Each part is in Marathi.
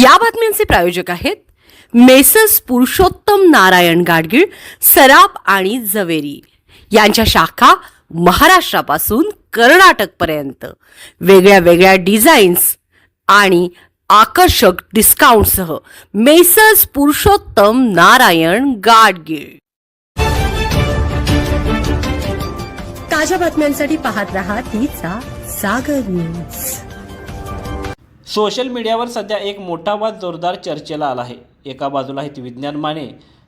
या बातम्यांचे प्रायोजक आहेत मेसर्स पुरुषोत्तम नारायण गाडगीळ, सराफ आणि जवेरी यांच्या शाखा महाराष्ट्रापासून कर्नाटकपर्यंत वेगळ्या वेगळ्या डिझाईन्स आणि आकर्षक डिस्काउंटसह मेसर्स पुरुषोत्तम नारायण गाडगीळ। ताज्या बातम्यांसाठी पाहत रहा तिचा सागर न्यूज। सोशल मीडियावर सध्या एक मोठा वाद जोरदार चर्चेला आला आहे। एका बाजूला आहेत विज्ञान माने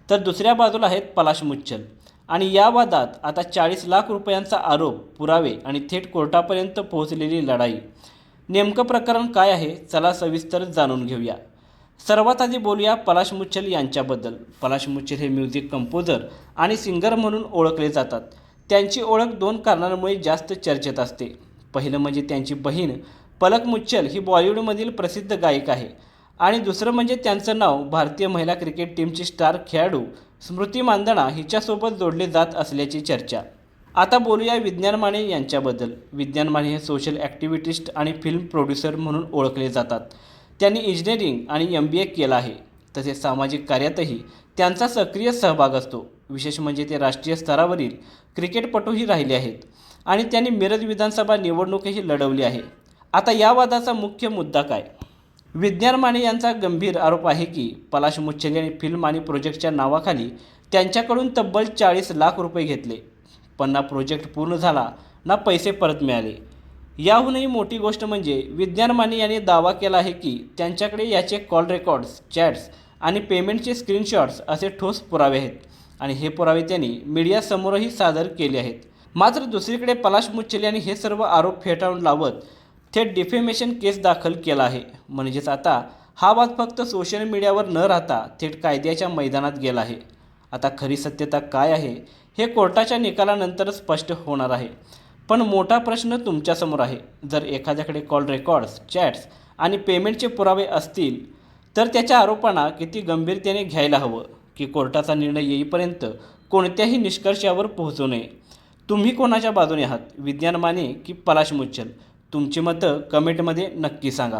तर दुसऱ्या बाजूला आहेत पलाश मुच्छल आणि या वादात आता 40 लाख रुपयांचा आरोप, पुरावे आणि थेट कोर्टापर्यंत पोहोचलेली लढाई। नेमकं प्रकरण काय आहे, चला सविस्तर जाणून घेऊया। सर्वात आधी बोलूया पलाश मुच्छल यांच्याबद्दल। पलाश मुच्छल हे म्युझिक कंपोजर आणि सिंगर म्हणून ओळखले जातात। त्यांची ओळख 2 कारणांमुळे जास्त चर्चेत असते। पहिलं म्हणजे त्यांची बहीण पलक मुच्छल ही बॉलिवूडमधील प्रसिद्ध गायिका आहे आणि दुसरं म्हणजे त्यांचं नाव भारतीय महिला क्रिकेट टीमची स्टार खेळाडू स्मृती मानधना हिच्यासोबत जोडले जात असल्याची चर्चा। आता बोलूया विज्ञान माने यांच्याबद्दल। विज्ञान माने हे सोशल ॲक्टिव्हिस्ट आणि फिल्म प्रोड्युसर म्हणून ओळखले जातात। त्यांनी इंजिनिअरिंग आणि MBA केलं आहे। तसेच सामाजिक कार्यातही त्यांचा सक्रिय सहभाग असतो। विशेष म्हणजे ते राष्ट्रीय स्तरावरील क्रिकेटपटूही राहिले आहेत आणि त्यांनी मिरज विधानसभा निवडणूकही लढवली आहे। आता या वादाचा मुख्य मुद्दा काय? विज्ञान माने यांचा गंभीर आरोप आहे की पलाश मुच्छल यांनी फिल्म आणि प्रोजेक्टच्या नावाखाली त्यांच्याकडून तब्बल 40 लाख रुपये घेतले, पण ना प्रोजेक्ट पूर्ण झाला ना पैसे परत मिळाले। याहूनही मोठी गोष्ट म्हणजे विज्ञान माने यांनी दावा केला आहे की त्यांच्याकडे याचे कॉल रेकॉर्ड्स, चॅट्स आणि पेमेंटचे स्क्रीनशॉट्स असे ठोस पुरावे आहेत आणि हे पुरावे त्यांनी मीडियासमोरही सादर केले आहेत। मात्र दुसरीकडे पलाश मुच्छल यांनी हे सर्व आरोप फेटाळून लावत थेट डिफेमेशन केस दाखल केला आहे। म्हणजेच आता हा वाद फक्त सोशल मीडियावर न राहता थेट कायद्याच्या मैदानात गेला आहे। आता खरी सत्यता काय आहे हे कोर्टाच्या निकालानंतरच स्पष्ट होणार आहे। पण मोठा प्रश्न तुमच्यासमोर आहे। जर एखाद्याकडे कॉल रेकॉर्ड्स, चॅट्स आणि पेमेंटचे पुरावे असतील तर त्याच्या आरोपांना किती गंभीरतेने घ्यायला हवं की कोर्टाचा निर्णय येईपर्यंत कोणत्याही निष्कर्षावर पोहोचू नये। तुम्ही कोणाच्या बाजूने आहात, विज्ञान माने की पलाश मुच्छल? तुमची मतं कमेंटमध्ये नक्की सांगा।